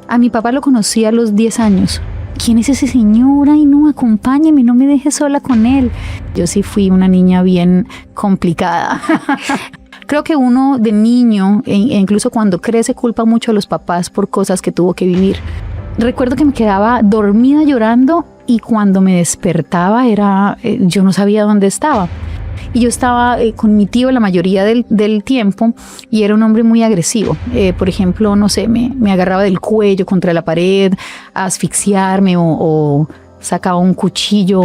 A mi papá lo conocí a los 10 años. ¿Quién es ese señor? Ay, no, acompáñeme, no me deje sola con él. Yo sí fui una niña bien complicada. Creo que uno de niño, e incluso cuando crece, culpa mucho a los papás por cosas que tuvo que vivir. Recuerdo que me quedaba dormida llorando y cuando me despertaba yo no sabía dónde estaba. Y yo estaba con mi tío la mayoría del tiempo y era un hombre muy agresivo. Por ejemplo, no sé, me agarraba del cuello contra la pared a asfixiarme o sacaba un cuchillo.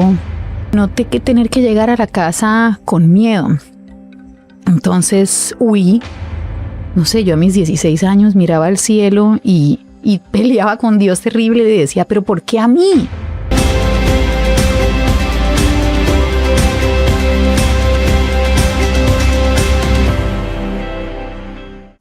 Noté que tener que llegar a la casa con miedo. Entonces huí. No sé, yo a mis 16 años miraba al cielo y peleaba con Dios terrible y decía, ¿pero por qué a mí?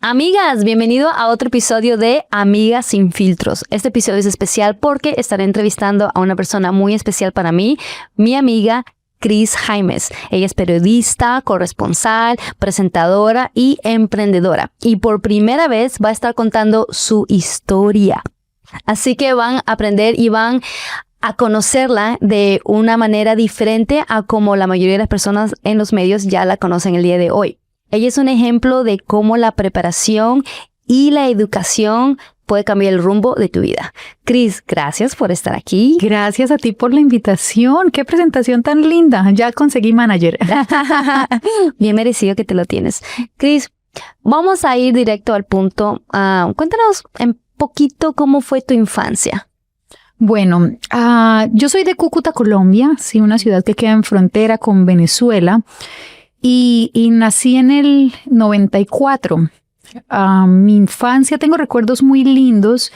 Amigas, bienvenido a otro episodio de Amigas sin filtros. Este episodio es especial porque estaré entrevistando a una persona muy especial para mí, mi amiga Cris Jaimes. Ella es periodista, corresponsal, presentadora y emprendedora. Y por primera vez va a estar contando su historia. Así que van a aprender y van a conocerla de una manera diferente a como la mayoría de las personas en los medios ya la conocen el día de hoy. Ella es un ejemplo de cómo la preparación y la educación puede cambiar el rumbo de tu vida. Cris, gracias por estar aquí. Gracias a ti por la invitación. Qué presentación tan linda. Ya conseguí manager. Bien merecido que te lo tienes. Cris, vamos a ir directo al punto. Cuéntanos un poquito cómo fue tu infancia. Bueno, yo soy de Cúcuta, Colombia, sí, una ciudad que queda en frontera con Venezuela. Y nací en el 94. Mi infancia, tengo recuerdos muy lindos,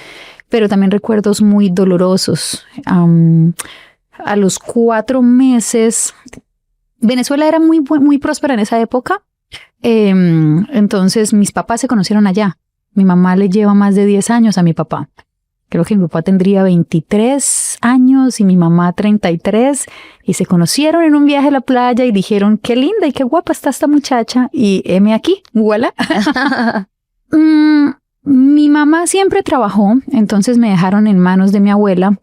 pero también recuerdos muy dolorosos. A los 4 meses, Venezuela era muy próspera en esa época. Entonces mis papás se conocieron allá. Mi mamá le lleva más de 10 años a mi papá. Creo que mi papá tendría 23 años y mi mamá 33 y se conocieron en un viaje a la playa y dijeron, qué linda y qué guapa está esta muchacha y heme aquí, voilà. Mi mamá siempre trabajó, entonces me dejaron en manos de mi abuela.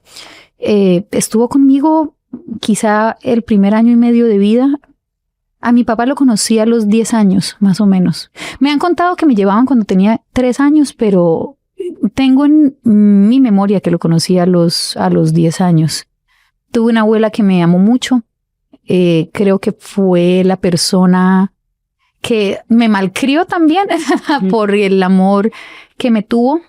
Estuvo conmigo quizá el primer año y medio de vida. A mi papá lo conocí a los 10 años, más o menos. Me han contado que me llevaban cuando tenía 3 años, pero tengo en mi memoria que lo conocí a los 10 años. Tuve una abuela que me amó mucho. Creo que fue la persona que me malcrió también por el amor que me tuvo.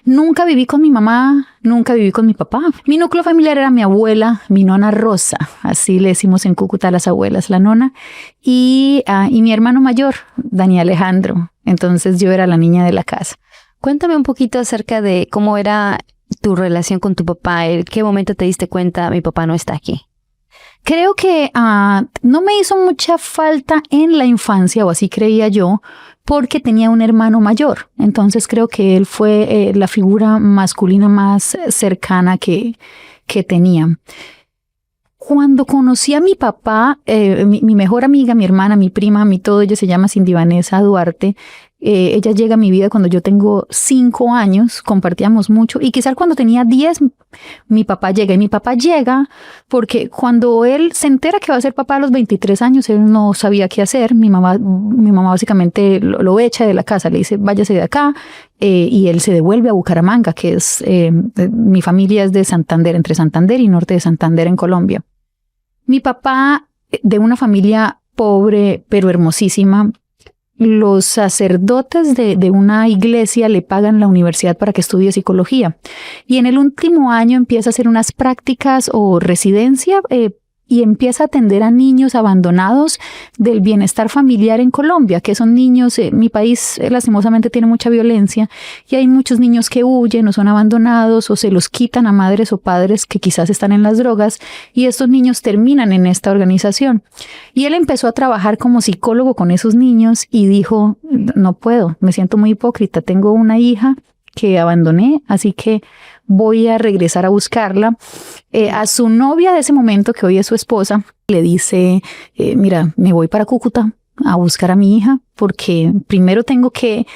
Nunca viví con mi mamá, nunca viví con mi papá. Mi núcleo familiar era mi abuela, mi nona Rosa, así le decimos en Cúcuta a las abuelas, la nona, y mi hermano mayor, Daniel Alejandro. Entonces yo era la niña de la casa. Cuéntame un poquito acerca de cómo era tu relación con tu papá. ¿En qué momento te diste cuenta mi papá no está aquí? Creo que no me hizo mucha falta en la infancia, o así creía yo, porque tenía un hermano mayor. Entonces creo que él fue la figura masculina más cercana que tenía. Cuando conocí a mi papá, mi mejor amiga, mi hermana, mi prima, mi todo, ella se llama Cindy Vanessa Duarte. Ella llega a mi vida cuando yo tengo 5 años, compartíamos mucho y quizás cuando tenía 10 mi papá llega. Y mi papá llega porque cuando él se entera que va a ser papá a los 23 años, él no sabía qué hacer. Mi mamá básicamente lo echa de la casa, le dice váyase de acá y él se devuelve a Bucaramanga, que es, mi familia es de Santander, entre Santander y norte de Santander en Colombia. Mi papá, de una familia pobre pero hermosísima, los sacerdotes de una iglesia le pagan la universidad para que estudie psicología. Y en el último año empieza a hacer unas prácticas o residencia y empieza a atender a niños abandonados del bienestar familiar en Colombia, que son niños, mi país lastimosamente tiene mucha violencia y hay muchos niños que huyen o son abandonados o se los quitan a madres o padres que quizás están en las drogas y estos niños terminan en esta organización. Y él empezó a trabajar como psicólogo con esos niños y dijo, no puedo, me siento muy hipócrita, tengo una hija que abandoné, así que voy a regresar a buscarla. A su novia de ese momento, que hoy es su esposa, le dice, mira, me voy para Cúcuta, a buscar a mi hija, porque primero tengo que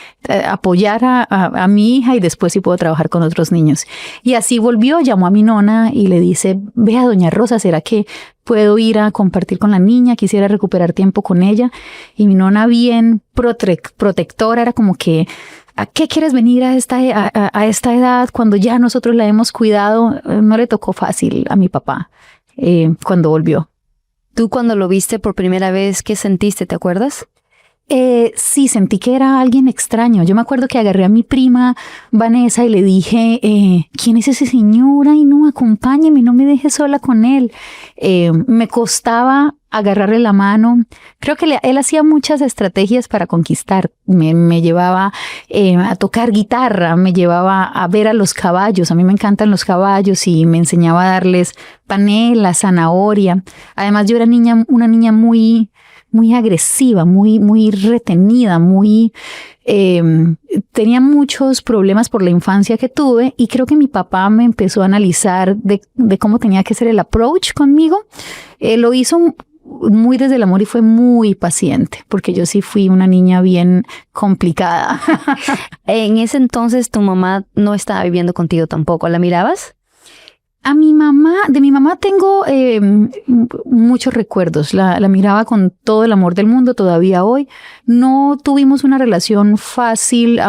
apoyar a mi hija y después sí puedo trabajar con otros niños. Y así volvió, llamó a mi nona y le dice, vea, doña Rosa, ¿será que puedo ir a compartir con la niña? Quisiera recuperar tiempo con ella. Y mi nona, bien protectora, era como que, ¿a qué quieres venir a esta edad cuando ya nosotros la hemos cuidado? No le tocó fácil a mi papá cuando volvió. ¿Tú cuando lo viste por primera vez, qué sentiste? ¿Te acuerdas? Sí, sentí que era alguien extraño. Yo me acuerdo que agarré a mi prima Vanessa y le dije, ¿quién es ese señor? Ay, no, acompáñeme, no me deje sola con él. Me costaba agarrarle la mano. Creo que él hacía muchas estrategias para conquistar. Me llevaba a tocar guitarra, me llevaba a ver a los caballos. A mí me encantan los caballos y me enseñaba a darles panela, zanahoria. Además, yo era una niña muy agresiva, muy retenida, tenía muchos problemas por la infancia que tuve y creo que mi papá me empezó a analizar de cómo tenía que ser el approach conmigo. Lo hizo muy desde el amor y fue muy paciente, porque yo sí fui una niña bien complicada. En ese entonces tu mamá no estaba viviendo contigo tampoco, ¿la mirabas? De mi mamá tengo muchos recuerdos. La miraba con todo el amor del mundo todavía hoy. No tuvimos una relación fácil,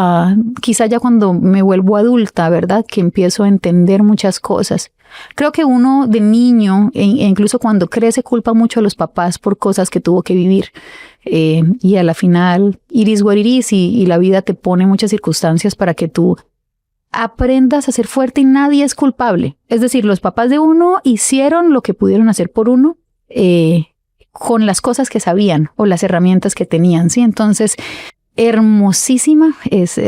quizá ya cuando me vuelvo adulta, ¿verdad? Que empiezo a entender muchas cosas. Creo que uno de niño, e incluso cuando crece, culpa mucho a los papás por cosas que tuvo que vivir. Y a la final, it is what it is, y la vida te pone muchas circunstancias para que tú aprendas a ser fuerte y nadie es culpable. Es decir, los papás de uno hicieron lo que pudieron hacer por uno con las cosas que sabían o las herramientas que tenían, ¿sí? Entonces, hermosísima,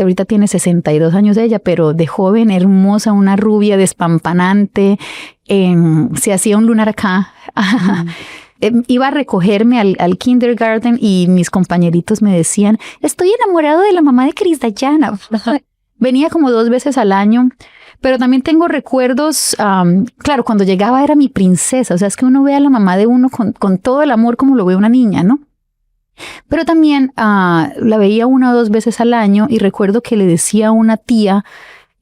ahorita tiene 62 años ella, pero de joven, hermosa, una rubia despampanante, se hacía un lunar acá. Iba a recogerme al kindergarten y mis compañeritos me decían, estoy enamorado de la mamá de Cris Dayana. Venía como 2 veces al año, pero también tengo recuerdos, claro, cuando llegaba era mi princesa, o sea, es que uno ve a la mamá de uno con todo el amor como lo ve una niña, ¿no? Pero también la veía 1 o 2 veces al año y recuerdo que le decía a una tía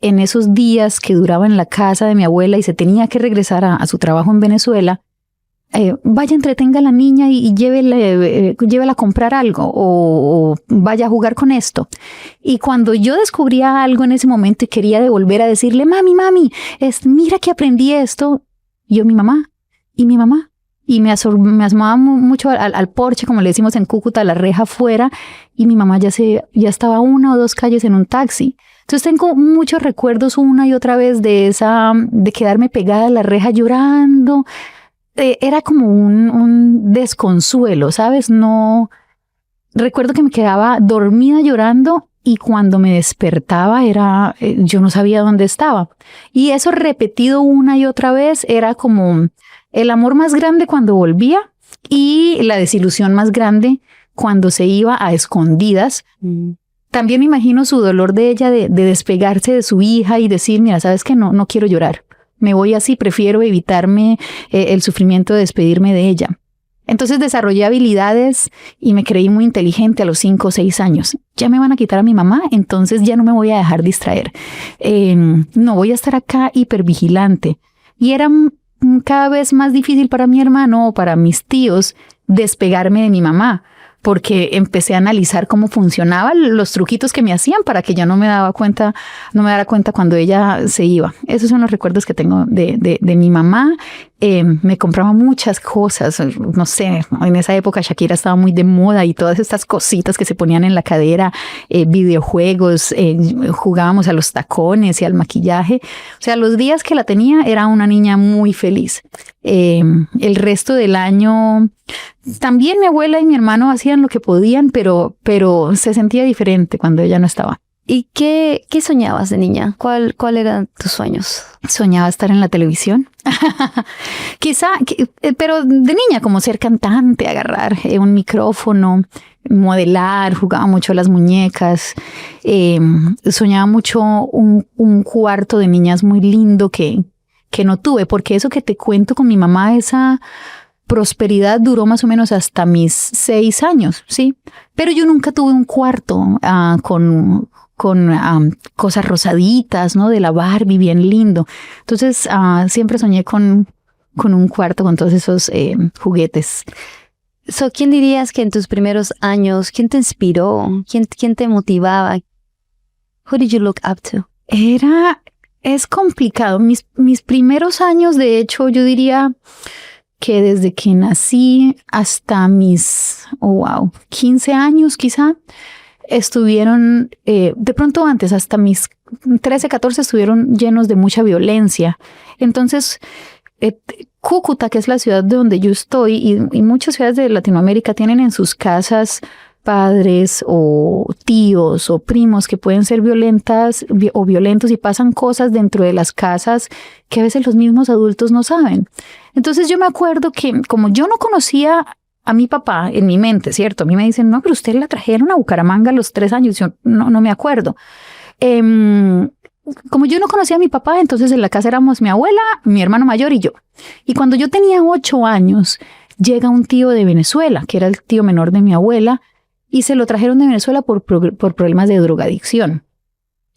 en esos días que duraba en la casa de mi abuela y se tenía que regresar a su trabajo en Venezuela, vaya, entretenga a la niña y llévela a comprar algo o vaya a jugar con esto. Y cuando yo descubría algo en ese momento y quería devolver a decirle, mami, mira que aprendí esto, mi mamá. Y me asomaba mucho al porche, como le decimos en Cúcuta, a la reja afuera, y mi mamá ya estaba 1 o 2 calles en un taxi. Entonces tengo muchos recuerdos una y otra vez de quedarme pegada a la reja llorando. Era como un desconsuelo, ¿sabes? No, recuerdo que me quedaba dormida llorando y cuando me despertaba yo no sabía dónde estaba. Y eso repetido una y otra vez era como el amor más grande cuando volvía y la desilusión más grande cuando se iba a escondidas. También me imagino su dolor de ella de despegarse de su hija y decir, mira, ¿sabes qué? No quiero llorar. Me voy así, prefiero evitarme el sufrimiento de despedirme de ella. Entonces desarrollé habilidades y me creí muy inteligente a los 5 o 6 años. Ya me van a quitar a mi mamá, entonces ya no me voy a dejar distraer. No voy a estar acá hipervigilante. Y era cada vez más difícil para mi hermano o para mis tíos despegarme de mi mamá, porque empecé a analizar cómo funcionaban los truquitos que me hacían para que yo no me dara cuenta cuando ella se iba. Esos son los recuerdos que tengo de mi mamá. Me compraba muchas cosas, no sé, en esa época Shakira estaba muy de moda y todas estas cositas que se ponían en la cadera, videojuegos, jugábamos a los tacones y al maquillaje. O sea, los días que la tenía era una niña muy feliz. El resto del año también mi abuela y mi hermano hacían lo que podían, pero se sentía diferente cuando ella no estaba. ¿Y qué soñabas de niña? ¿Cuál eran tus sueños? Soñaba estar en la televisión. Quizá, pero de niña como ser cantante, agarrar un micrófono, modelar, jugaba mucho a las muñecas. Soñaba mucho un cuarto de niñas muy lindo que no tuve, porque eso que te cuento con mi mamá, esa prosperidad duró más o menos hasta mis 6 años, ¿sí? Pero yo nunca tuve un cuarto con cosas rosaditas, ¿no? De la Barbie, bien lindo. Entonces, siempre soñé con un cuarto con todos esos juguetes. ¿Quién dirías que en tus primeros años, quién te inspiró? ¿Quién te motivaba? Who did you look up to? Es complicado. Mis primeros años, de hecho, yo diría que desde que nací hasta mis, 15 años quizá, estuvieron, de pronto antes, hasta mis 13, 14, estuvieron llenos de mucha violencia. Entonces, Cúcuta, que es la ciudad de donde yo estoy, y muchas ciudades de Latinoamérica tienen en sus casas padres o tíos o primos que pueden ser violentas o violentos y pasan cosas dentro de las casas que a veces los mismos adultos no saben. Entonces yo me acuerdo que como yo no conocía a mi papá en mi mente, ¿cierto? A mí me dicen, no, pero usted la trajeron a Bucaramanga a los 3 años. Yo no me acuerdo. Como yo no conocía a mi papá, entonces en la casa éramos mi abuela, mi hermano mayor y yo. Y cuando yo tenía 8 años, llega un tío de Venezuela, que era el tío menor de mi abuela, y se lo trajeron de Venezuela por problemas de drogadicción.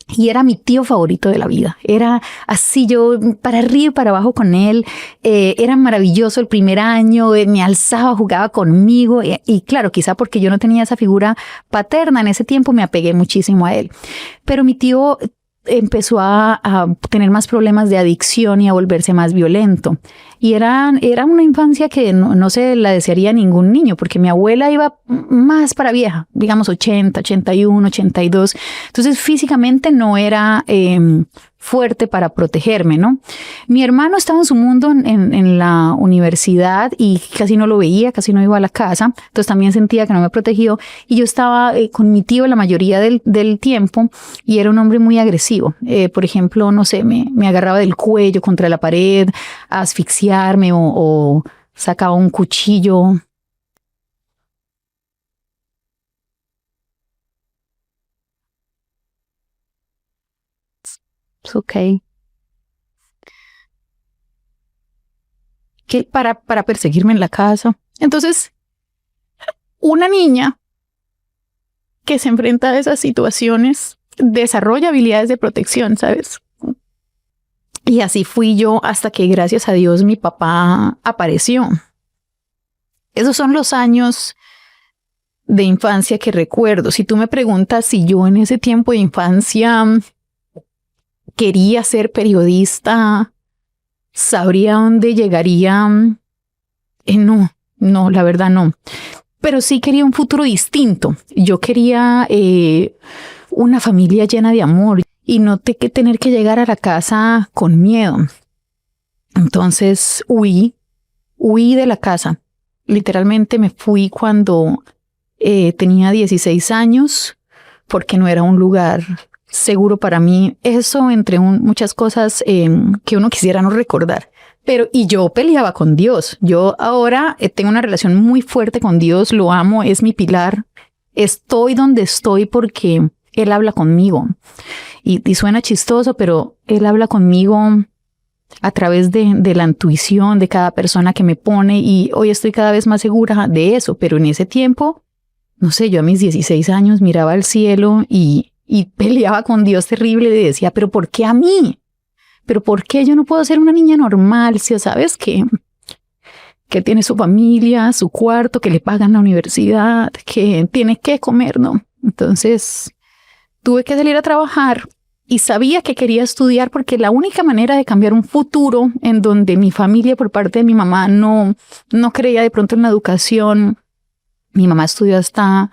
Y era mi tío favorito de la vida. Era así, yo para arriba y para abajo con él. Era maravilloso el primer año, me alzaba, jugaba conmigo. Y claro, quizá porque yo no tenía esa figura paterna en ese tiempo, me apegué muchísimo a él. Pero mi tío empezó a tener más problemas de adicción y a volverse más violento. Y era una infancia que no se la desearía a ningún niño, porque mi abuela iba más para vieja, digamos 80, 81, 82. Entonces físicamente no era fuerte para protegerme, ¿no? Mi hermano estaba en su mundo en la universidad y casi no lo veía, casi no iba a la casa, entonces también sentía que no me protegió, y yo estaba con mi tío la mayoría del tiempo y era un hombre muy agresivo. Por ejemplo, no sé, me agarraba del cuello contra la pared a asfixiarme o sacaba un cuchillo. Okay. Que para perseguirme en la casa. Entonces, una niña que se enfrenta a esas situaciones desarrolla habilidades de protección, ¿sabes? Y así fui yo hasta que, gracias a Dios, mi papá apareció. Esos son los años de infancia que recuerdo. Si tú me preguntas si yo en ese tiempo de infancia quería ser periodista, sabría dónde llegaría, no, la verdad no. Pero sí quería un futuro distinto. Yo quería una familia llena de amor y no tener que llegar a la casa con miedo. Entonces huí de la casa. Literalmente me fui cuando tenía 16 años porque no era un lugar seguro para mí. Eso entre muchas cosas que uno quisiera no recordar. Y yo peleaba con Dios. Yo ahora tengo una relación muy fuerte con Dios, lo amo, es mi pilar. Estoy donde estoy porque Él habla conmigo. Y suena chistoso, pero Él habla conmigo a través de la intuición de cada persona que me pone, y hoy estoy cada vez más segura de eso. Pero en ese tiempo, no sé, yo a mis 16 años miraba al cielo y peleaba con Dios terrible y decía, ¿pero por qué a mí? ¿Pero por qué yo no puedo ser una niña normal? Si sabes que tiene su familia, su cuarto, que le pagan la universidad, que tiene que comer, ¿no? Entonces tuve que salir a trabajar y sabía que quería estudiar porque la única manera de cambiar un futuro en donde mi familia por parte de mi mamá no creía de pronto en la educación. Mi mamá estudió hasta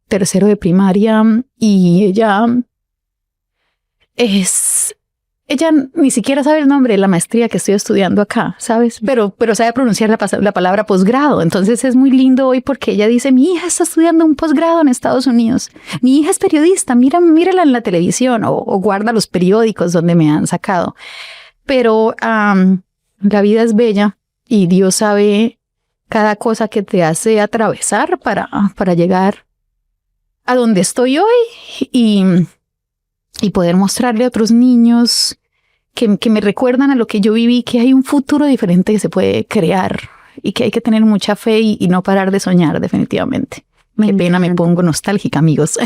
3º de primaria y ella ni siquiera sabe el nombre de la maestría que estoy estudiando acá, ¿sabes? Pero sabe pronunciar la palabra posgrado. Entonces es muy lindo hoy porque ella dice, mi hija está estudiando un posgrado en Estados Unidos. Mi hija es periodista, mírala en la televisión o guarda los periódicos donde me han sacado. Pero la vida es bella y Dios sabe cada cosa que te hace atravesar para llegar a donde estoy hoy y poder mostrarle a otros niños que me recuerdan a lo que yo viví, que hay un futuro diferente que se puede crear y que hay que tener mucha fe y no parar de soñar, definitivamente. Qué pena, me pongo nostálgica, amigos.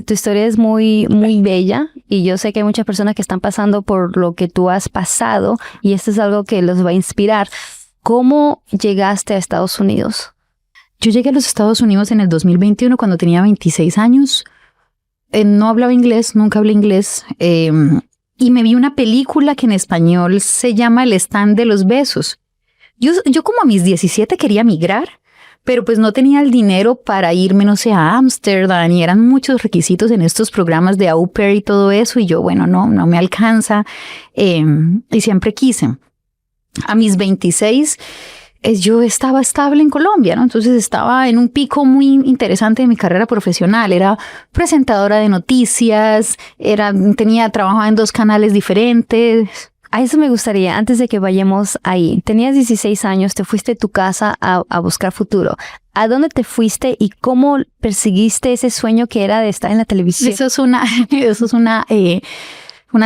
Tu historia es muy, muy bella y yo sé que hay muchas personas que están pasando por lo que tú has pasado y esto es algo que los va a inspirar. ¿Cómo llegaste a Estados Unidos? Yo llegué a los Estados Unidos en el 2021 cuando tenía 26 años. No hablaba inglés, nunca hablé inglés. Y me vi una película que en español se llama El Stand de los Besos. Yo como a mis 17 quería migrar, pero pues no tenía el dinero para irme, no sé, a Ámsterdam y eran muchos requisitos en estos programas de au pair y todo eso y yo, bueno, no me alcanza y siempre quise. A mis 26 yo estaba estable en Colombia, ¿no? Entonces estaba en un pico muy interesante de mi carrera profesional. Era presentadora de noticias, trabajaba en 2 canales diferentes. A eso me gustaría, antes de que vayamos ahí. Tenías 16 años, te fuiste de tu casa a buscar futuro. ¿A dónde te fuiste y cómo perseguiste ese sueño que era de estar en la televisión? Eso es una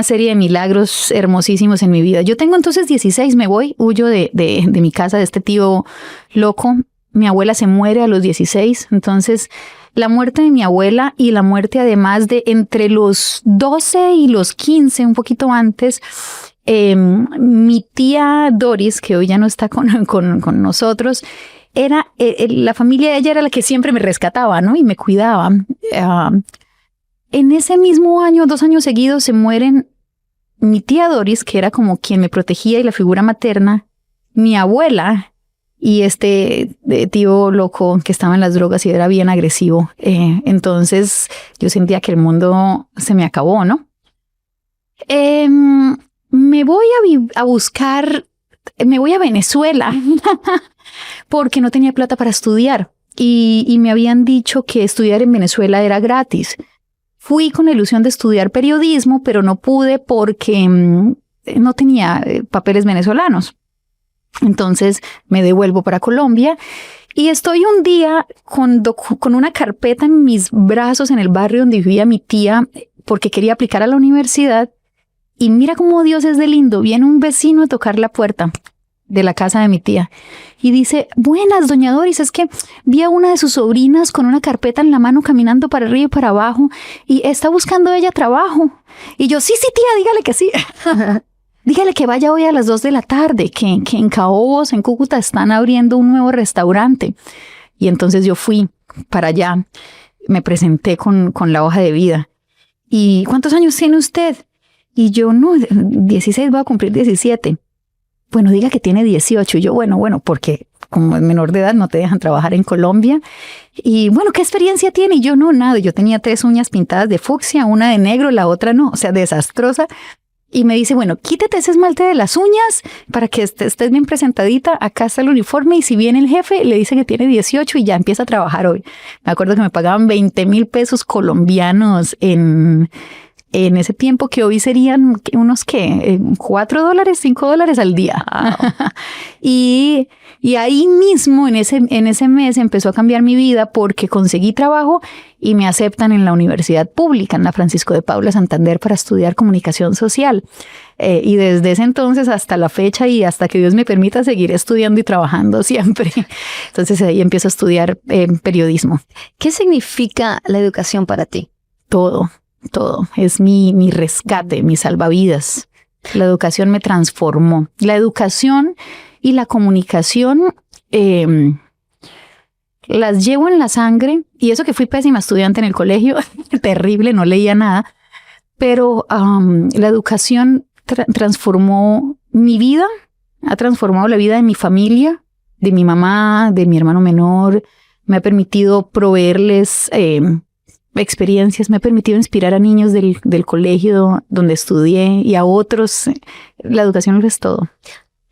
serie de milagros hermosísimos en mi vida. Yo tengo entonces 16, me voy, huyo de mi casa, de este tío loco. Mi abuela se muere a los 16, entonces la muerte de mi abuela y la muerte además de entre los 12 y los 15, un poquito antes, mi tía Doris, que hoy ya no está con nosotros, era la familia de ella era la que siempre me rescataba, ¿no? Y me cuidaba. En ese mismo año, 2 años seguidos, se mueren mi tía Doris, que era como quien me protegía y la figura materna, mi abuela y este tío loco que estaba en las drogas y era bien agresivo. Entonces yo sentía que el mundo se me acabó, ¿no? Me voy me voy a Venezuela porque no tenía plata para estudiar y me habían dicho que estudiar en Venezuela era gratis. Fui con la ilusión de estudiar periodismo, pero no pude porque no tenía papeles venezolanos. Entonces me devuelvo para Colombia y estoy un día con una carpeta en mis brazos en el barrio donde vivía mi tía porque quería aplicar a la universidad. Y mira cómo Dios es de lindo. Viene un vecino a tocar la puerta de la casa de mi tía y dice: buenas, doña Doris, es que vi a una de sus sobrinas con una carpeta en la mano caminando para arriba y para abajo y está buscando ella trabajo. Y yo, sí, tía, dígale que sí. Dígale que vaya hoy a las 2 de la tarde, que en Caobos, en Cúcuta, están abriendo un nuevo restaurante. Y entonces yo fui para allá, me presenté con la hoja de vida. ¿Y cuántos años tiene usted? Y yo, no, 16, voy a cumplir 17. Bueno, diga que tiene 18. Y yo, bueno, porque como es menor de edad no te dejan trabajar en Colombia. Y bueno, ¿qué experiencia tiene? Y yo, no, nada. Yo tenía 3 uñas pintadas de fucsia, una de negro, la otra no. O sea, desastrosa. Y me dice, bueno, quítate ese esmalte de las uñas para que estés bien presentadita. Acá está el uniforme y si viene el jefe, le dice que tiene 18 y ya empieza a trabajar hoy. Me acuerdo que me pagaban 20,000 pesos colombianos en ese tiempo, que hoy serían unos ¿qué? $4, $5 al día. Wow. Y ahí mismo, en ese mes, empezó a cambiar mi vida porque conseguí trabajo y me aceptan en la universidad pública, en la Francisco de Paula Santander, para estudiar comunicación social. Y desde ese entonces hasta la fecha y hasta que Dios me permita seguir estudiando y trabajando siempre. Entonces ahí empiezo a estudiar periodismo. ¿Qué significa la educación para ti? Todo. Es mi rescate, mi salvavidas. La educación me transformó. La educación y la comunicación las llevo en la sangre. Y eso que fui pésima estudiante en el colegio, terrible, no leía nada. Pero la educación transformó mi vida, ha transformado la vida de mi familia, de mi mamá, de mi hermano menor. Me ha permitido proveerles experiencias, me ha permitido inspirar a niños del colegio donde estudié y a otros. La educación lo es todo.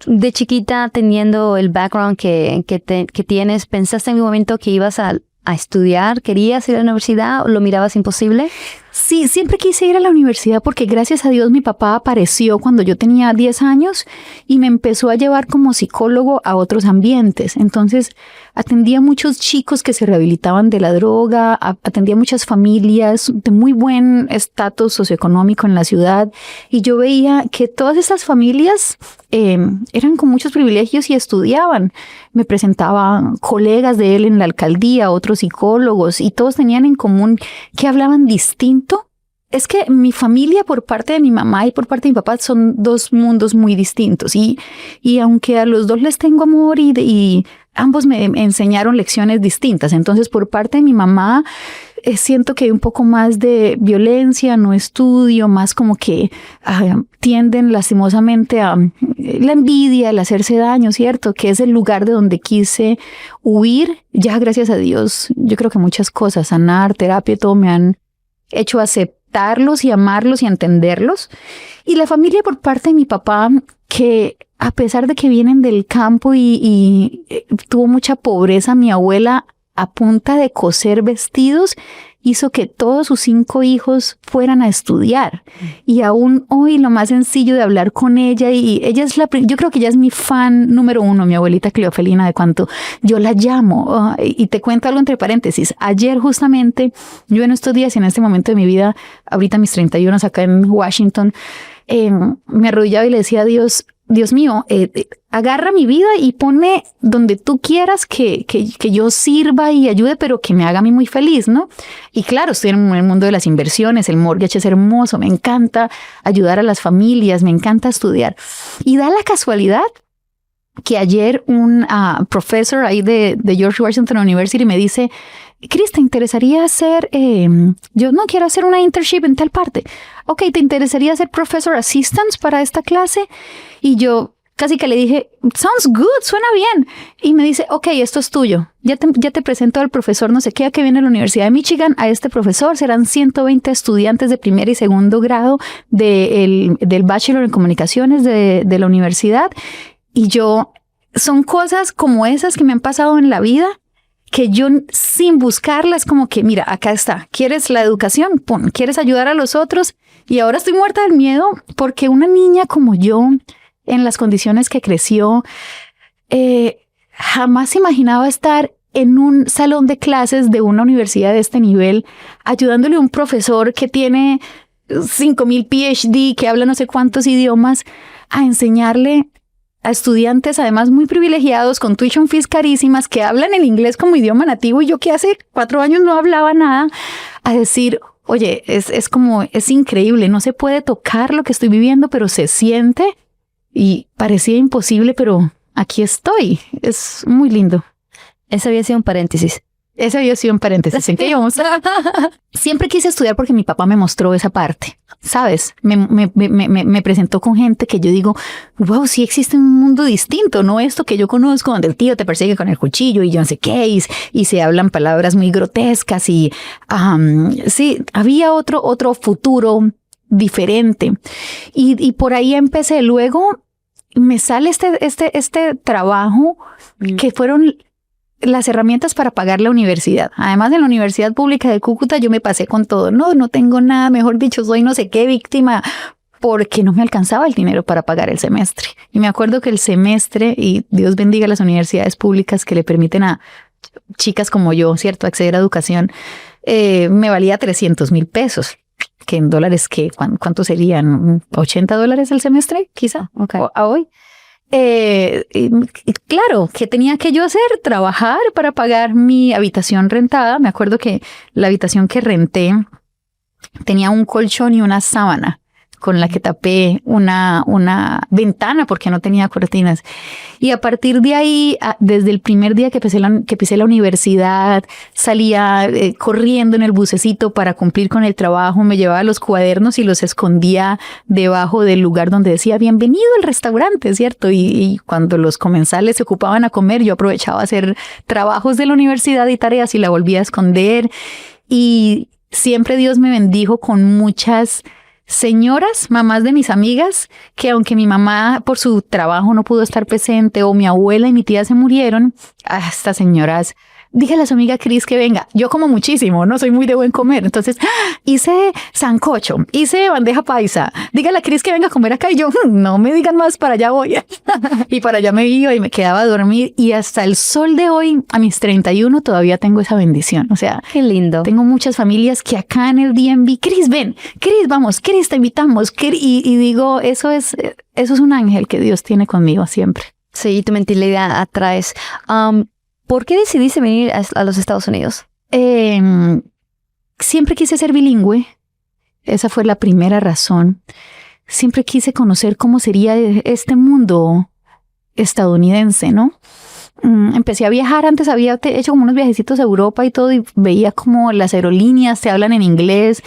De chiquita, teniendo el background que tienes, ¿pensaste en un momento que ibas a estudiar? ¿Querías ir a la universidad o lo mirabas imposible? Sí, siempre quise ir a la universidad porque gracias a Dios mi papá apareció cuando yo tenía 10 años y me empezó a llevar como psicólogo a otros ambientes. Entonces atendía a muchos chicos que se rehabilitaban de la droga, atendía a muchas familias de muy buen estatus socioeconómico en la ciudad y yo veía que todas esas familias eran con muchos privilegios y estudiaban. Me presentaban colegas de él en la alcaldía, otros psicólogos y todos tenían en común que hablaban distinto. Es que mi familia por parte de mi mamá y por parte de mi papá son dos mundos muy distintos y aunque a los dos les tengo amor y ambos me enseñaron lecciones distintas. Entonces por parte de mi mamá siento que hay un poco más de violencia, no estudio, más como que tienden lastimosamente a la envidia, el hacerse daño, ¿cierto? Que es el lugar de donde quise huir. Ya gracias a Dios, yo creo que muchas cosas, sanar, terapia, todo me han hecho aceptarlos y amarlos y entenderlos. Y la familia por parte de mi papá, que a pesar de que vienen del campo y tuvo mucha pobreza, mi abuela a punta de coser vestidos hizo que todos sus 5 hijos fueran a estudiar. Y aún hoy lo más sencillo de hablar con ella, y ella es yo creo que ella es mi fan número 1, mi abuelita Cleofelina, de cuanto yo la llamo. Y te cuento algo entre paréntesis. Ayer justamente, yo en estos días y en este momento de mi vida, ahorita mis 31 acá en Washington, me arrodillaba y le decía a Dios, Dios mío, agarra mi vida y ponme donde tú quieras que yo sirva y ayude, pero que me haga a mí muy feliz, ¿no? Y claro, estoy en el mundo de las inversiones, el mortgage es hermoso, me encanta ayudar a las familias, me encanta estudiar. Y da la casualidad que ayer un profesor ahí de George Washington University me dice, Cris, ¿te interesaría hacer, yo no quiero hacer una internship en tal parte? Ok, ¿te interesaría hacer professor assistance para esta clase? Y yo casi que le dije, sounds good, suena bien. Y me dice, ok, esto es tuyo. Ya te presento al profesor no sé qué, que viene a la Universidad de Michigan. A este profesor serán 120 estudiantes de primer y segundo grado del Bachelor en Comunicaciones de la universidad. Y yo, son cosas como esas que me han pasado en la vida, que yo sin buscarlas, como que, mira, acá está, ¿quieres la educación? Pum, ¿quieres ayudar a los otros? Y ahora estoy muerta del miedo porque una niña como yo, en las condiciones que creció, jamás imaginaba estar en un salón de clases de una universidad de este nivel, ayudándole a un profesor que tiene 5,000 PhD, que habla no sé cuántos idiomas, a enseñarle a estudiantes además muy privilegiados con tuition fees carísimas que hablan el inglés como idioma nativo y yo que hace 4 años no hablaba nada, a decir, oye, es increíble, no se puede tocar lo que estoy viviendo, pero se siente y parecía imposible, pero aquí estoy. Es muy lindo. Ese había sido un paréntesis. Ese había sido un paréntesis. ¿En qué íbamos? Siempre quise estudiar porque mi papá me mostró esa parte, ¿sabes? Me presentó con gente que yo digo, wow, sí existe un mundo distinto, no esto que yo conozco, donde el tío te persigue con el cuchillo y yo no sé qué, y se hablan palabras muy grotescas y sí, había otro futuro diferente. Y por ahí empecé. Luego me sale este trabajo que fueron las herramientas para pagar la universidad. Además, en la Universidad Pública de Cúcuta yo me pasé con todo. No tengo nada, mejor dicho, soy no sé qué víctima, porque no me alcanzaba el dinero para pagar el semestre. Y me acuerdo que el semestre, y Dios bendiga las universidades públicas que le permiten a chicas como yo, ¿cierto?, acceder a educación, me valía 300,000 pesos. Que en dólares, ¿cuánto serían? $80 el semestre, quizá, Okay. A hoy. Y claro, ¿qué tenía que yo hacer? Trabajar para pagar mi habitación rentada. Me acuerdo que la habitación que renté tenía un colchón y una sábana con la que tapé una ventana porque no tenía cortinas. Y a partir de ahí, desde el primer día que pisé la universidad, salía corriendo en el bucecito para cumplir con el trabajo, me llevaba los cuadernos y los escondía debajo del lugar donde decía bienvenido al restaurante, ¿cierto? Y cuando los comensales se ocupaban a comer, yo aprovechaba a hacer trabajos de la universidad y tareas y la volvía a esconder. Y siempre Dios me bendijo con muchas señoras, mamás de mis amigas, que aunque mi mamá por su trabajo no pudo estar presente o mi abuela y mi tía se murieron, estas señoras dígale a su amiga Cris que venga. Yo como muchísimo, no soy muy de buen comer. Entonces hice sancocho, hice bandeja paisa. Dígale a Cris que venga a comer acá. Y yo, no me digan más, para allá voy. Y para allá me iba y me quedaba a dormir. Y hasta el sol de hoy, a mis 31, todavía tengo esa bendición. O sea, qué lindo. Tengo muchas familias que acá en el DMV, Cris, ven, Cris, vamos, Cris, te invitamos. Y digo, eso es un ángel que Dios tiene conmigo siempre. Sí, tu mentalidad atraes. ¿Por qué decidiste venir a los Estados Unidos? Siempre quise ser bilingüe. Esa fue la primera razón. Siempre quise conocer cómo sería este mundo estadounidense, ¿no? Empecé a viajar. Antes había hecho como unos viajecitos a Europa y todo, y veía como las aerolíneas te hablan en inglés.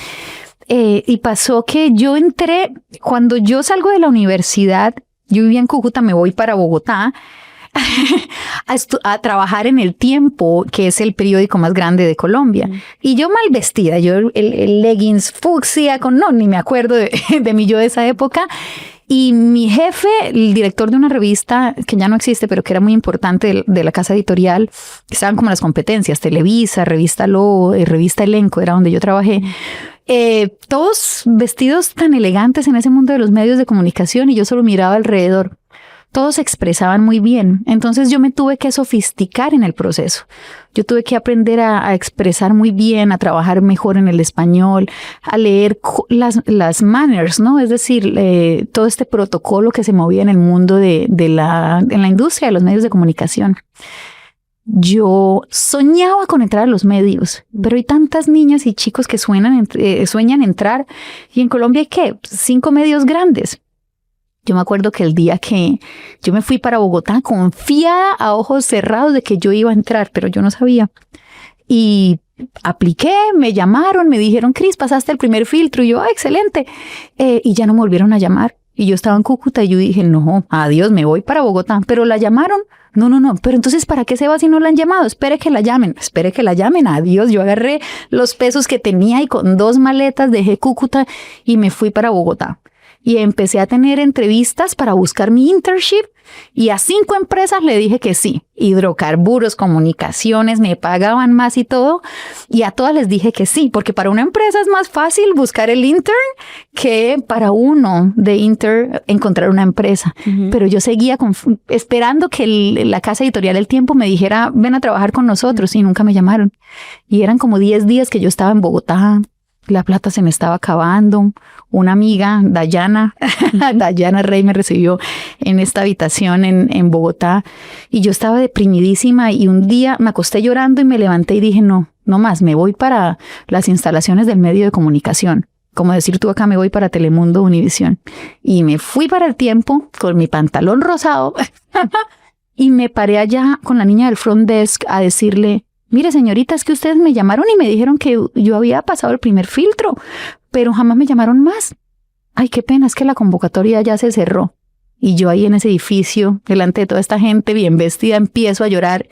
Y pasó que yo entré, cuando yo salgo de la universidad, yo vivía en Cúcuta, me voy para Bogotá a trabajar en El Tiempo, que es el periódico más grande de Colombia. Y yo mal vestida, yo el leggings fucsia, ni me acuerdo de mi yo de esa época. Y mi jefe, el director de una revista que ya no existe, pero que era muy importante de la casa editorial, estaban como las competencias, Televisa, Revista Lobo, Revista Elenco, era donde yo trabajé. Todos vestidos tan elegantes en ese mundo de los medios de comunicación, y yo solo miraba alrededor. Todos se expresaban muy bien. Entonces yo me tuve que sofisticar en el proceso. Yo tuve que aprender a expresar muy bien, a trabajar mejor en el español, a leer las manners, ¿no? Es decir, todo este protocolo que se movía en el mundo en la industria de los medios de comunicación. Yo soñaba con entrar a los medios, pero hay tantas niñas y chicos que sueñan entrar, y en Colombia hay ¿qué? 5 medios grandes. Yo me acuerdo que el día que yo me fui para Bogotá, confiada a ojos cerrados de que yo iba a entrar, pero yo no sabía. Y apliqué, me llamaron, me dijeron, Cris, pasaste el primer filtro. Y yo, excelente. Y ya no me volvieron a llamar. Y yo estaba en Cúcuta y yo dije, no, adiós, me voy para Bogotá. Pero la llamaron. No. Pero entonces, ¿para qué se va si no la han llamado? Espere que la llamen. Adiós. Yo agarré los pesos que tenía y con 2 maletas dejé Cúcuta y me fui para Bogotá. Y empecé a tener entrevistas para buscar mi internship, y a 5 empresas le dije que sí. Hidrocarburos, comunicaciones, me pagaban más y todo. Y a todas les dije que sí, porque para una empresa es más fácil buscar el intern que para uno de intern encontrar una empresa. Pero yo seguía esperando que la casa editorial El Tiempo me dijera, ven a trabajar con nosotros, y nunca me llamaron. Y eran como 10 días que yo estaba en Bogotá. La plata se me estaba acabando. Una amiga, Dayana Rey, me recibió en esta habitación en Bogotá, y yo estaba deprimidísima, y un día me acosté llorando y me levanté y dije, no más, me voy para las instalaciones del medio de comunicación. Como decir tú acá, me voy para Telemundo, Univisión. Y me fui para El Tiempo con mi pantalón rosado y me paré allá con la niña del front desk a decirle, mire, señorita, es que ustedes me llamaron y me dijeron que yo había pasado el primer filtro, pero jamás me llamaron más. Ay, qué pena, es que la convocatoria ya se cerró. Y yo ahí en ese edificio, delante de toda esta gente bien vestida, empiezo a llorar.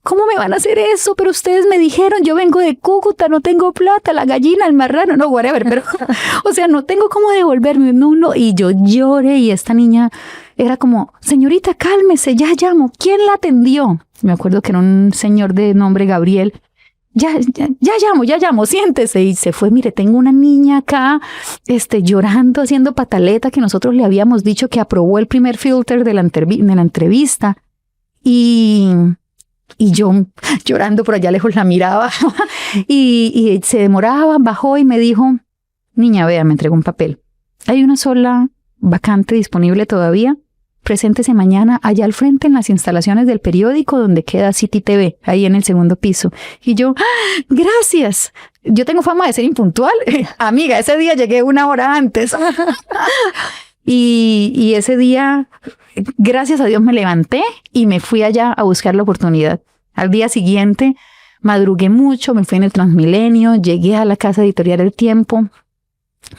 ¿Cómo me van a hacer eso? Pero ustedes me dijeron, yo vengo de Cúcuta, no tengo plata, la gallina, el marrano, no, whatever, pero, o sea, no tengo cómo devolverme, no. Y yo lloré, y esta niña era como, señorita, cálmese, ya llamo. ¿Quién la atendió? Me acuerdo que era un señor de nombre Gabriel. Ya llamo, siéntese. Y se fue. Mire, tengo una niña acá, llorando, haciendo pataleta, que nosotros le habíamos dicho que aprobó el primer filter de la entrevista. Y yo llorando por allá lejos la miraba. y se demoraba, bajó y me dijo, niña, vea, me entregó un papel. Hay una sola vacante disponible todavía. Preséntese mañana allá al frente en las instalaciones del periódico donde queda City TV, ahí en el 2º piso. Y yo, gracias. Yo tengo fama de ser impuntual. Amiga, ese día llegué 1 hora antes. Y ese día, gracias a Dios, me levanté y me fui allá a buscar la oportunidad. Al día siguiente, madrugué mucho, me fui en el Transmilenio, llegué a la casa editorial El Tiempo.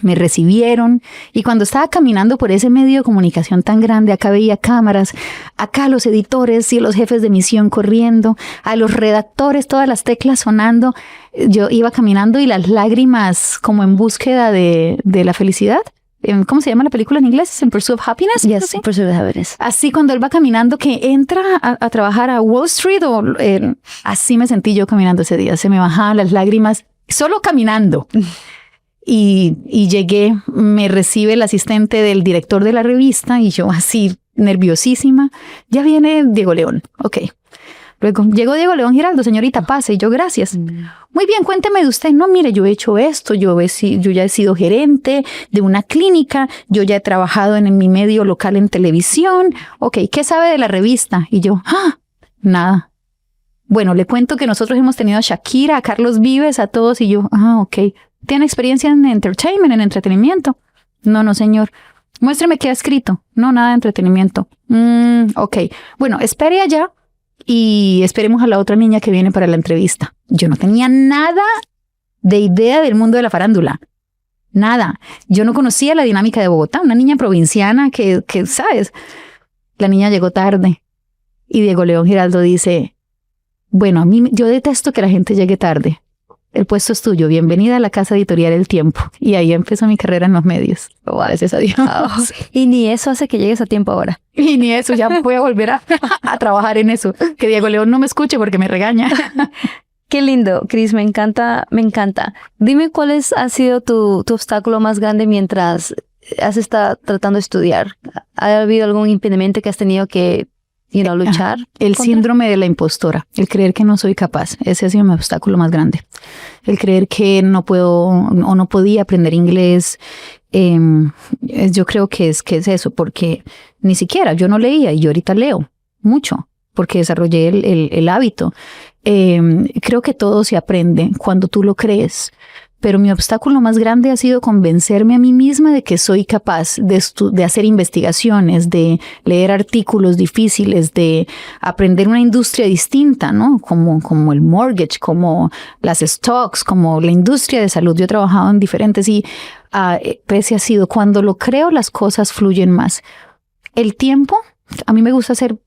Me recibieron, y cuando estaba caminando por ese medio de comunicación tan grande, acá veía cámaras, acá los editores y los jefes de misión corriendo, a los redactores, todas las teclas sonando. Yo iba caminando y las lágrimas como en búsqueda de la felicidad ¿cómo se llama la película en inglés? En Pursuit of Happiness. Yes, Pursuit of Happiness. Así cuando él va caminando que entra a trabajar a Wall Street, así me sentí yo caminando ese día. Se me bajaban las lágrimas solo caminando. Y llegué, me recibe el asistente del director de la revista y yo así nerviosísima. Ya viene Diego León. Ok. Luego llegó Diego León Giraldo, señorita, pase. Y yo, gracias. Muy bien, cuénteme de usted. No, mire, yo he hecho esto, yo ya he sido gerente de una clínica, yo ya he trabajado en mi medio local en televisión. Ok, ¿qué sabe de la revista? Y yo, nada. Bueno, le cuento que nosotros hemos tenido a Shakira, a Carlos Vives, a todos. Y yo, ok. ¿Tiene experiencia en entertainment, en entretenimiento? No, señor. Muéstreme qué ha escrito. No, nada de entretenimiento. Ok. Bueno, espere allá y esperemos a la otra niña que viene para la entrevista. Yo no tenía nada de idea del mundo de la farándula. Nada. Yo no conocía la dinámica de Bogotá. Una niña provinciana que ¿sabes? La niña llegó tarde. Y Diego León Giraldo dice, bueno, yo detesto que la gente llegue tarde. El puesto es tuyo. Bienvenida a la casa editorial El Tiempo. Y ahí empezó mi carrera en los medios. Gracias a Dios. Y ni eso hace que llegues a tiempo ahora. Y ni eso. Ya voy a volver a trabajar en eso. Que Diego León no me escuche porque me regaña. Qué lindo, Cris. Me encanta, me encanta. Dime cuál ha sido tu obstáculo más grande mientras has estado tratando de estudiar. ¿Ha habido algún impedimento que has tenido que luchar? El síndrome de la impostora, el creer que no soy capaz. Ese ha sido mi obstáculo más grande. El creer que no puedo o no podía aprender inglés. Yo creo que es eso, porque ni siquiera yo no leía y yo ahorita leo mucho porque desarrollé el hábito. Creo que todo se aprende cuando tú lo crees. Pero mi obstáculo más grande ha sido convencerme a mí misma de que soy capaz de hacer investigaciones, de leer artículos difíciles, de aprender una industria distinta, ¿no? Como el mortgage, como las stocks, como la industria de salud. Yo he trabajado en diferentes y ese ha sido, cuando lo creo, las cosas fluyen más. El tiempo, a mí me gusta hacer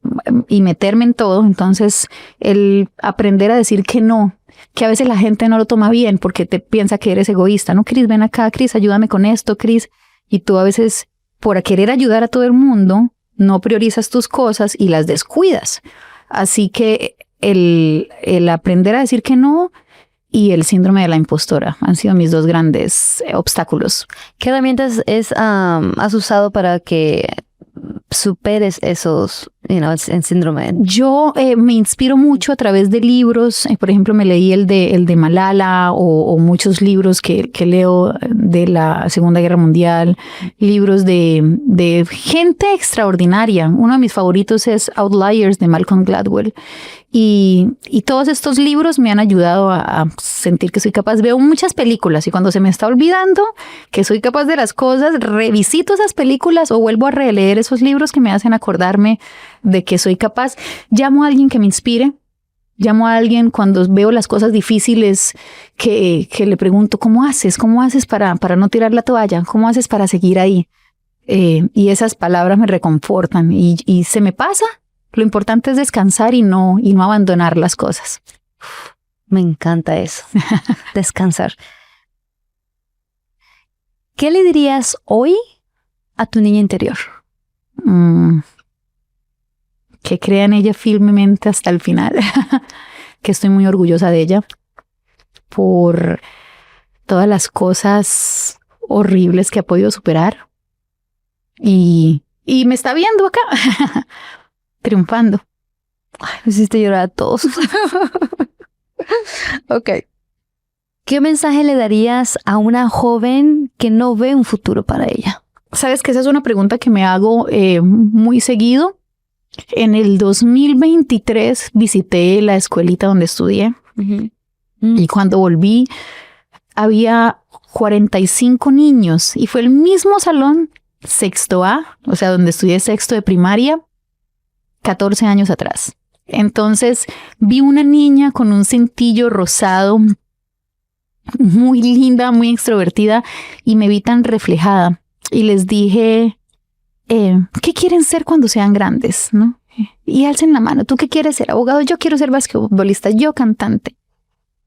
y meterme en todo, entonces el aprender a decir que no, que a veces la gente no lo toma bien porque te piensa que eres egoísta. No, Cris, ven acá, Cris, ayúdame con esto, Cris. Y tú a veces, por querer ayudar a todo el mundo, no priorizas tus cosas y las descuidas. Así que el aprender a decir que no y el síndrome de la impostora han sido mis dos grandes obstáculos. ¿Qué herramientas has usado para que superes esos, el síndrome? Yo me inspiro mucho a través de libros. Por ejemplo, me leí el de Malala o muchos libros que leo de la Segunda Guerra Mundial, libros de gente extraordinaria. Uno de mis favoritos es Outliers de Malcolm Gladwell. Y todos estos libros me han ayudado a sentir que soy capaz. Veo muchas películas y cuando se me está olvidando que soy capaz de las cosas, revisito esas películas o vuelvo a releer esos libros que me hacen acordarme de que soy capaz. Llamo a alguien que me inspire. Llamo a alguien cuando veo las cosas difíciles que le pregunto, ¿cómo haces? ¿Cómo haces para no tirar la toalla? ¿Cómo haces para seguir ahí? Y esas palabras me reconfortan y se me pasa. Lo importante es descansar y no abandonar las cosas. Me encanta eso. Descansar. ¿Qué le dirías hoy a tu niña interior? Que crea en ella firmemente hasta el final. Que estoy muy orgullosa de ella por todas las cosas horribles que ha podido superar. Y me está viendo acá. Triunfando. Ay, me hiciste llorar a todos. Ok. ¿Qué mensaje le darías a una joven que no ve un futuro para ella? Sabes que esa es una pregunta que me hago muy seguido. En el 2023 visité la escuelita donde estudié. Y cuando volví había 45 niños y fue el mismo salón, sexto A, o sea, donde estudié sexto de primaria, 14 años atrás. Entonces vi una niña con un cintillo rosado, muy linda, muy extrovertida, y me vi tan reflejada. Y les dije, ¿qué quieren ser cuando sean grandes? ¿No? Y alcen la mano. ¿Tú qué quieres ser? Abogado. Yo quiero ser basquetbolista. Yo cantante.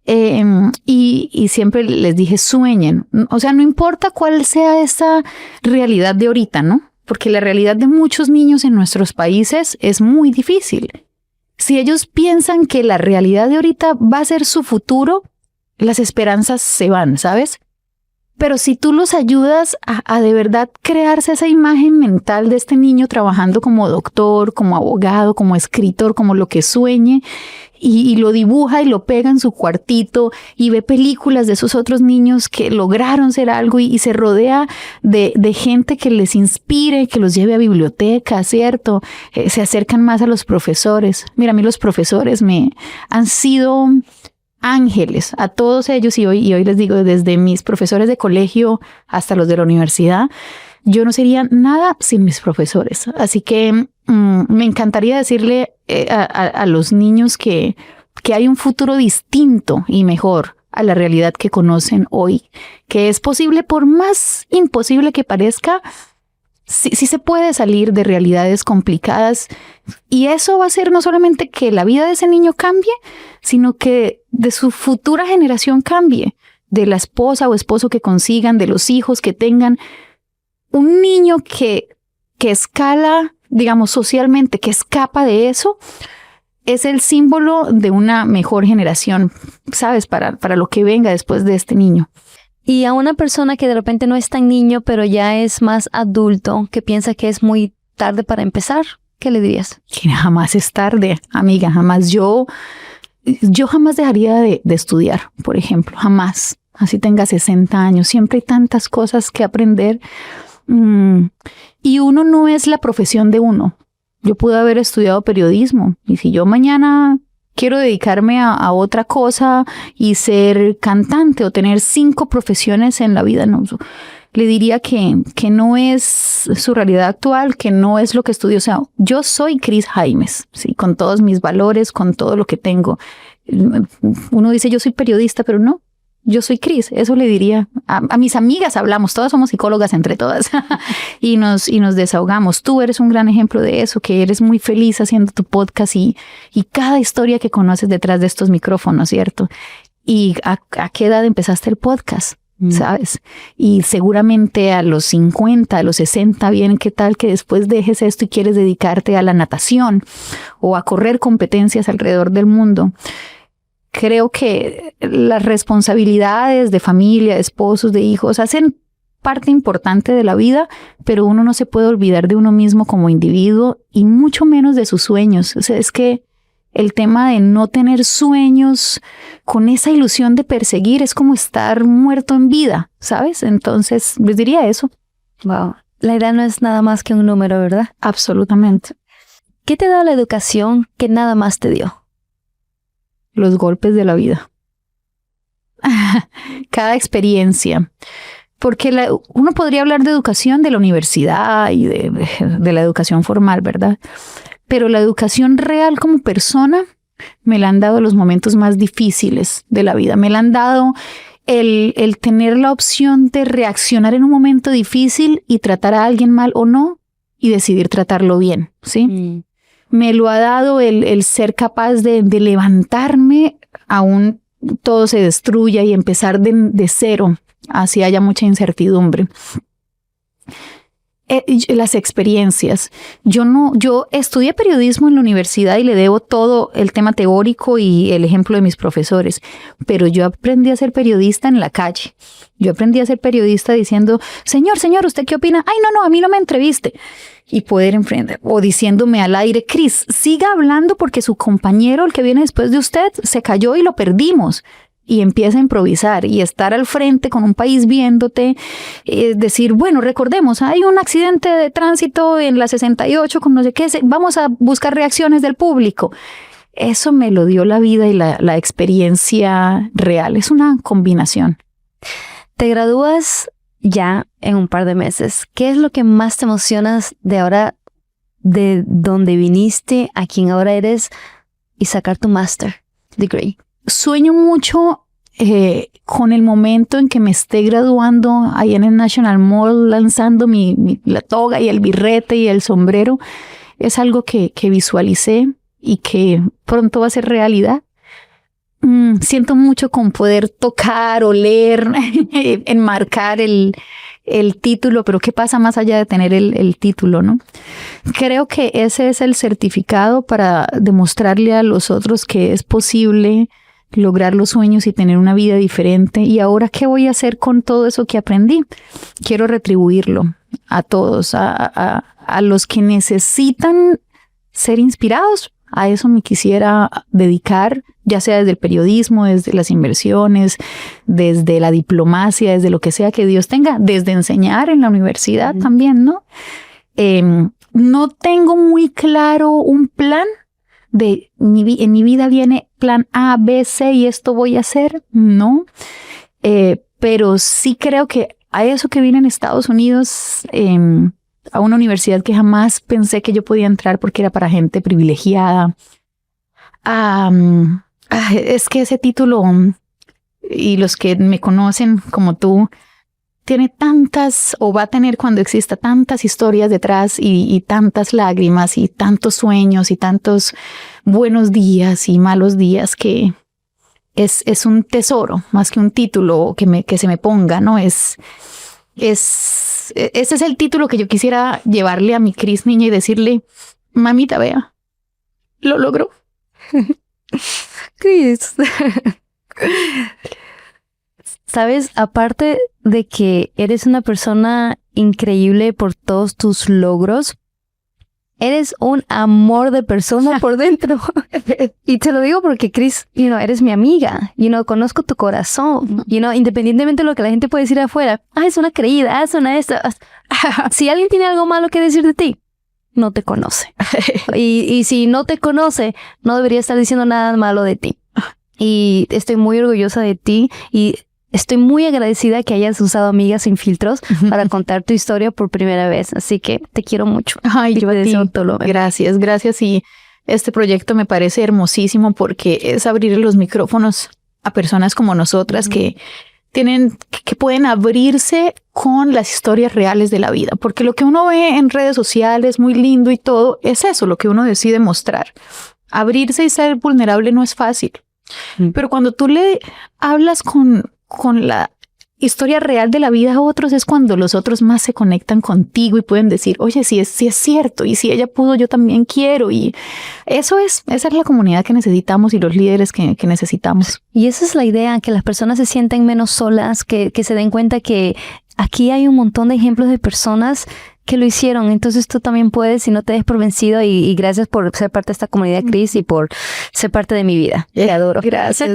Y siempre les dije, sueñen. O sea, no importa cuál sea esa realidad de ahorita, ¿no? Porque la realidad de muchos niños en nuestros países es muy difícil. Si ellos piensan que la realidad de ahorita va a ser su futuro, las esperanzas se van, ¿sabes? Pero si tú los ayudas a de verdad crearse esa imagen mental de este niño trabajando como doctor, como abogado, como escritor, como lo que sueñe, y lo dibuja y lo pega en su cuartito y ve películas de esos otros niños que lograron ser algo y se rodea de gente que les inspire, que los lleve a bibliotecas, ¿cierto? Se acercan más a los profesores. Mira, a mí los profesores me han sido ángeles, a todos ellos, y hoy les digo, desde mis profesores de colegio hasta los de la universidad, yo no sería nada sin mis profesores. Así que me encantaría decirle a los niños que hay un futuro distinto y mejor a la realidad que conocen hoy, que es posible, por más imposible que parezca. Sí se puede salir de realidades complicadas, y eso va a hacer no solamente que la vida de ese niño cambie, sino que de su futura generación cambie, de la esposa o esposo que consigan, de los hijos que tengan. Un niño que escala, digamos, socialmente, que escapa de eso, es el símbolo de una mejor generación, ¿sabes? Para lo que venga después de este niño. Y a una persona que de repente no es tan niño, pero ya es más adulto, que piensa que es muy tarde para empezar, ¿qué le dirías? Que jamás es tarde, amiga, jamás. Yo jamás dejaría de estudiar, por ejemplo, jamás. Así tenga 60 años, siempre hay tantas cosas que aprender. Y uno no es la profesión de uno. Yo pude haber estudiado periodismo, y si yo mañana quiero dedicarme a otra cosa y ser cantante o tener 5 profesiones en la vida, no, le diría que no es su realidad actual, que no es lo que estudio. O sea, yo soy Cris Jaimes, ¿sí? Con todos mis valores, con todo lo que tengo. Uno dice, yo soy periodista, pero no. Yo soy Cris, eso le diría. A mis amigas hablamos, todas somos psicólogas entre todas y nos desahogamos. Tú eres un gran ejemplo de eso, que eres muy feliz haciendo tu podcast y cada historia que conoces detrás de estos micrófonos, ¿cierto? ¿Y a qué edad empezaste el podcast? ¿Sabes? Y seguramente a los 50, a los 60, bien, ¿qué tal que después dejes esto y quieres dedicarte a la natación o a correr competencias alrededor del mundo? Creo que las responsabilidades de familia, de esposos, de hijos, hacen parte importante de la vida, pero uno no se puede olvidar de uno mismo como individuo y mucho menos de sus sueños. O sea, es que el tema de no tener sueños con esa ilusión de perseguir es como estar muerto en vida, ¿sabes? Entonces, les diría eso. Wow. La edad no es nada más que un número, ¿verdad? Absolutamente. ¿Qué te da la educación que nada más te dio? Los golpes de la vida. Cada experiencia. Porque uno podría hablar de educación de la universidad y de la educación formal, ¿verdad? Pero la educación real como persona me la han dado los momentos más difíciles de la vida. Me la han dado el tener la opción de reaccionar en un momento difícil y tratar a alguien mal o no y decidir tratarlo bien, ¿sí? Me lo ha dado el ser capaz de levantarme aún todo se destruya y empezar de cero, así haya mucha incertidumbre. Las experiencias. Yo estudié periodismo en la universidad y le debo todo el tema teórico y el ejemplo de mis profesores, pero yo aprendí a ser periodista en la calle. Yo aprendí a ser periodista diciendo, señor, ¿usted qué opina? Ay, no, a mí no me entreviste. Y poder enfrentar, o diciéndome al aire, Cris, siga hablando porque su compañero, el que viene después de usted, se cayó y lo perdimos. Y empieza a improvisar y estar al frente con un país viéndote, decir, bueno, recordemos, hay un accidente de tránsito en la 68 con no sé qué, vamos a buscar reacciones del público. Eso me lo dio la vida y la experiencia real. Es una combinación. Te gradúas ya en un par de meses. ¿Qué es lo que más te emocionas de ahora, de donde viniste a quien ahora eres y sacar tu master degree? Sueño mucho con el momento en que me esté graduando ahí en el National Mall, lanzando la toga y el birrete y el sombrero. Es algo que visualicé y que pronto va a ser realidad. siento mucho con poder tocar, oler, enmarcar el título, pero ¿qué pasa más allá de tener el título, no? Creo que ese es el certificado para demostrarle a los otros que es posible lograr los sueños y tener una vida diferente. ¿Y ahora qué voy a hacer con todo eso que aprendí? Quiero retribuirlo a todos, a los que necesitan ser inspirados. A eso me quisiera dedicar, ya sea desde el periodismo, desde las inversiones, desde la diplomacia, desde lo que sea que Dios tenga, desde enseñar en la universidad también, ¿no? No tengo muy claro un plan de en mi vida viene plan A, B, C y esto voy a hacer, no. Pero sí creo que a eso que vine en Estados Unidos, a una universidad que jamás pensé que yo podía entrar porque era para gente privilegiada. Es que ese título, y los que me conocen como tú, tiene tantas, o va a tener cuando exista tantas historias detrás y tantas lágrimas y tantos sueños y tantos buenos días y malos días que es un tesoro más que un título que se me ponga, ¿no? Ese es el título que yo quisiera llevarle a mi Cris niña y decirle, mamita, vea, lo logró. Cris. Sabes, aparte de que eres una persona increíble por todos tus logros, eres un amor de persona por dentro. Y te lo digo porque, Cris, eres mi amiga. Conozco tu corazón. Independientemente de lo que la gente puede decir afuera. Es una creída, es una esta. Si alguien tiene algo malo que decir de ti, no te conoce. Y si no te conoce, no debería estar diciendo nada malo de ti. Y estoy muy orgullosa de ti y estoy muy agradecida que hayas usado Amigas Sin Filtros para contar tu historia por primera vez. Así que te quiero mucho. Ay, yo a ti. Gracias. Y este proyecto me parece hermosísimo porque es abrir los micrófonos a personas como nosotras que pueden abrirse con las historias reales de la vida. Porque lo que uno ve en redes sociales, muy lindo y todo, es eso, lo que uno decide mostrar. Abrirse y ser vulnerable no es fácil. Pero cuando tú le hablas con la historia real de la vida a otros, es cuando los otros más se conectan contigo y pueden decir, oye, sí es cierto, y si ella pudo, yo también quiero. Y esa es la comunidad que necesitamos y los líderes que necesitamos. Y esa es la idea, que las personas se sienten menos solas, que se den cuenta que aquí hay un montón de ejemplos de personas que lo hicieron. Entonces tú también puedes y no te des por vencido. Y gracias por ser parte de esta comunidad, Cris, y por ser parte de mi vida. Te adoro. Gracias.